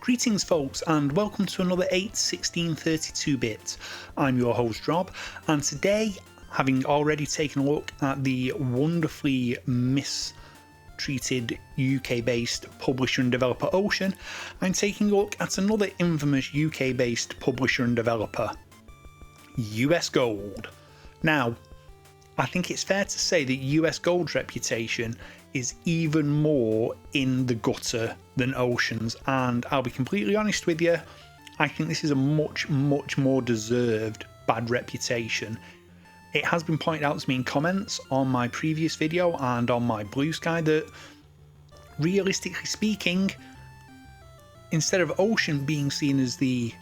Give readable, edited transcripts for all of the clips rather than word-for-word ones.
Greetings folks, and welcome to another 8/16/32-bit. I'm your host Rob, and today, having already taken a look at the wonderfully mistreated UK-based publisher and developer Ocean, I'm taking a look at another infamous UK-based publisher and developer, US Gold. Now, I think it's fair to say that US Gold's reputation is even more in the gutter than Ocean's, and I'll be completely honest with you, I think this is a much more deserved bad reputation. It has been pointed out to me in comments on my previous video and on my BlueSky that, realistically speaking, instead of Ocean being seen as the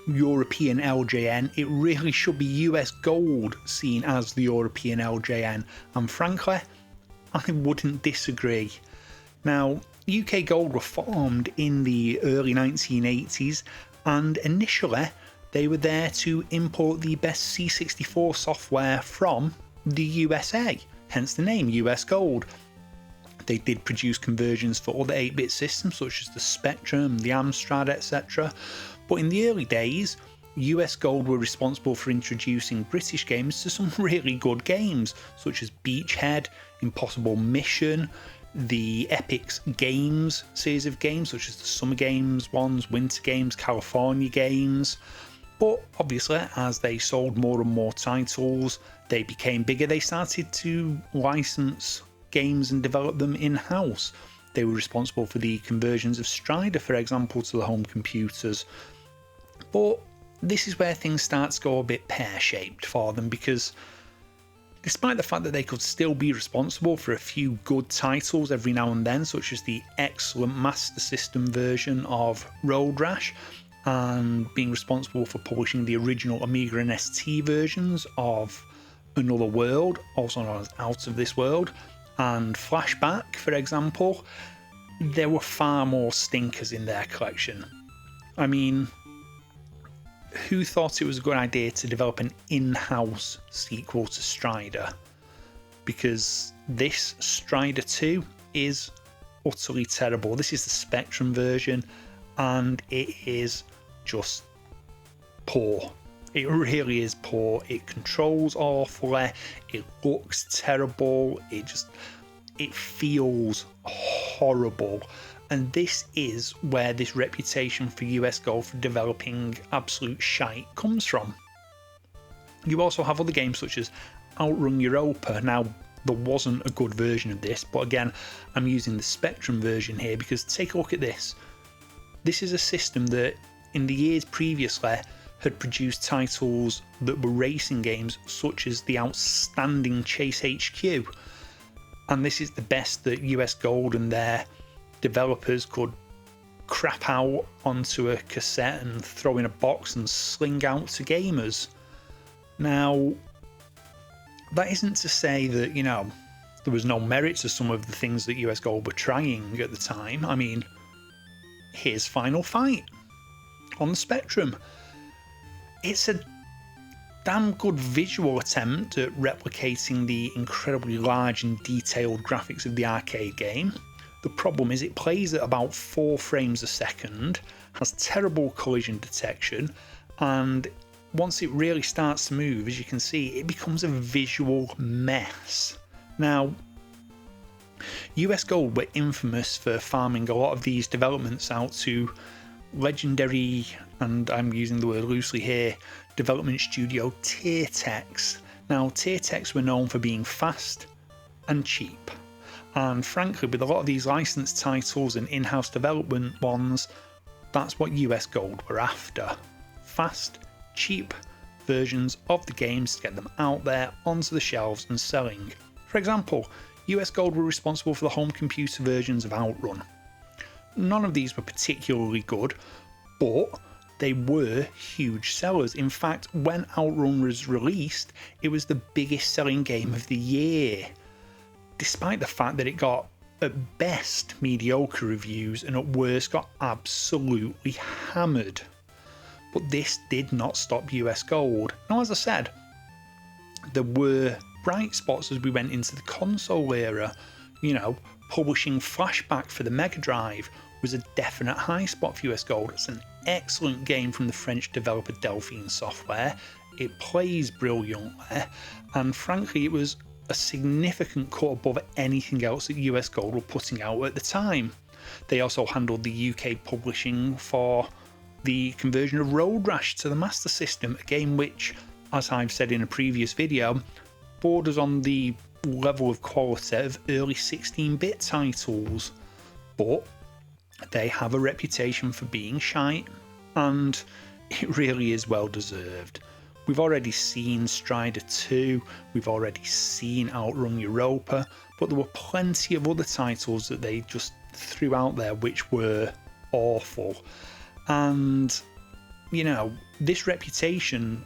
European LJN, it really should be US Gold seen as the European LJN, and frankly, I wouldn't disagree. Now, UK Gold were formed in the early 1980s, and initially they were there to import the best C64 software from the USA, hence the name US Gold. They did produce conversions for other 8-bit systems such as the Spectrum, the Amstrad, etc. But in the early days, US Gold were responsible for introducing British games to some really good games, such as Beachhead, Impossible Mission, the Epic's Games series of games, such as the Summer Games ones, Winter Games, California Games. But obviously, as they sold more and more titles, they became bigger. They started to license games and develop them in-house. They were responsible for the conversions of Strider, for example, to the home computers. But this is where things start to go a bit pear-shaped for them, because despite the fact that they could still be responsible for a few good titles every now and then, such as the excellent Master System version of Road Rash, and being responsible for publishing the original Amiga and ST versions of Another World, also known as Out of This World, and Flashback, for example, there were far more stinkers in their collection. I mean, who thought it was a good idea to develop an in-house sequel to Strider? Because this Strider 2 is utterly terrible. This is the Spectrum version, and it is just poor. It really is poor. It controls awfully, it looks terrible, it feels horrible. And this is where this reputation for US Gold for developing absolute shite comes from. You also have other games such as Outrun Europa. Now, there wasn't a good version of this, but again, I'm using the Spectrum version here because take a look at this. This is a system that, in the years previously, had produced titles that were racing games such as the outstanding Chase HQ. And this is the best that US Gold and their developers could crap out onto a cassette and throw in a box and sling out to gamers. Now, that isn't to say that, there was no merit to some of the things that US Gold were trying at the time. I mean, here's Final Fight on the Spectrum. It's a damn good visual attempt at replicating the incredibly large and detailed graphics of the arcade game. The problem is it plays at about 4 frames a second, has terrible collision detection, and once it really starts to move, as you can see, it becomes a visual mess. Now, US Gold were infamous for farming a lot of these developments out to legendary, and I'm using the word loosely here, development studio Tiertex. Now, Tiertex were known for being fast and cheap. And frankly, with a lot of these licensed titles and in-house development ones, that's what US Gold were after. Fast, cheap versions of the games to get them out there onto the shelves and selling. For example, US Gold were responsible for the home computer versions of Outrun. None of these were particularly good, but they were huge sellers. In fact, when Outrun was released, it was the biggest selling game of the year, despite the fact that it got, at best, mediocre reviews and at worst got absolutely hammered. But this did not stop US Gold. Now, as I said, there were bright spots as we went into the console era, publishing Flashback for the Mega Drive, was a definite high spot for US Gold. It's an excellent game from the French developer Delphine Software. It plays brilliantly, and frankly it was a significant cut above anything else that US Gold were putting out at the time. They also handled the UK publishing for the conversion of Road Rash to the Master System, a game which, as I've said in a previous video, borders on the level of quality of early 16-bit titles, but they have a reputation for being shite, and it really is well deserved. We've already seen Strider 2, we've already seen Outrun Europa, but there were plenty of other titles that they just threw out there which were awful. And, you know, this reputation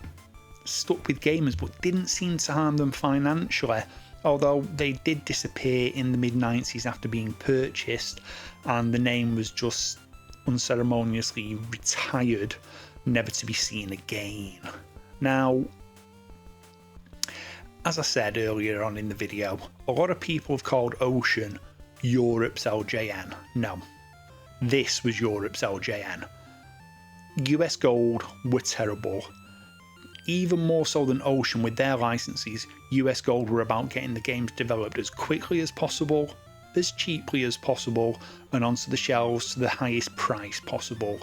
stuck with gamers but didn't seem to harm them financially, although they did disappear in the mid-90s after being purchased, and the name was just unceremoniously retired, never to be seen again. Now, as I said earlier on in the video, a lot of people have called Ocean Europe's LJN. No, this was Europe's LJN. US Gold were terrible. Even more so than Ocean with their licenses, US Gold were about getting the games developed as quickly as possible, as cheaply as possible, and onto the shelves to the highest price possible.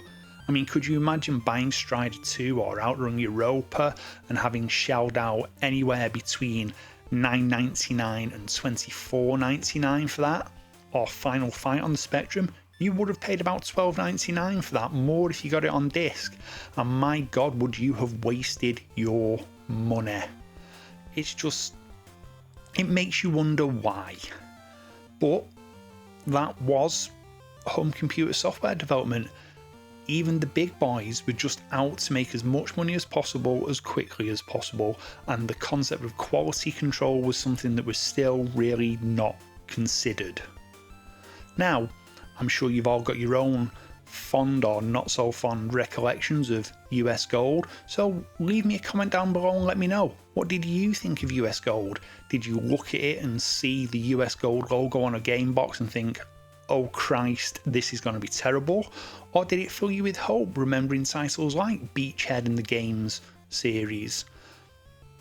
I mean, could you imagine buying Strider 2 or Outrun Europa and having shelled out anywhere between $9.99 and $24.99 for that? Or Final Fight on the Spectrum? You would have paid about $12.99 for that, more if you got it on disc. And my God, would you have wasted your money? It's just, it makes you wonder why. But that was home computer software development. Even the big boys were just out to make as much money as possible, as quickly as possible, and the concept of quality control was something that was still really not considered. Now, I'm sure you've all got your own fond or not so fond recollections of US Gold, so leave me a comment down below and let me know. What did you think of US Gold? Did you look at it and see the US Gold logo on a game box and think, oh Christ, this is going to be terrible? Or did it fill you with hope, remembering titles like Beachhead and the Games series?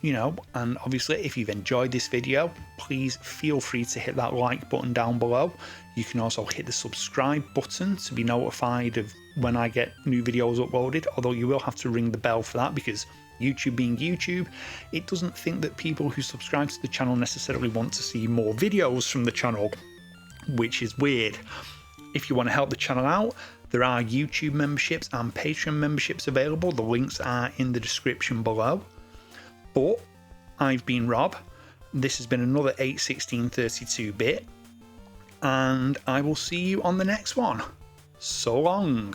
You know, and obviously if you've enjoyed this video, please feel free to hit that like button down below. You can also hit the subscribe button to be notified of when I get new videos uploaded, although you will have to ring the bell for that because YouTube being YouTube, it doesn't think that people who subscribe to the channel necessarily want to see more videos from the channel, which is weird. If you want to help the channel out, there are YouTube memberships and Patreon memberships available. The links are in the description below. But I've been Rob. This has been another 8/16/32-bit, and I will see you on the next one. So long.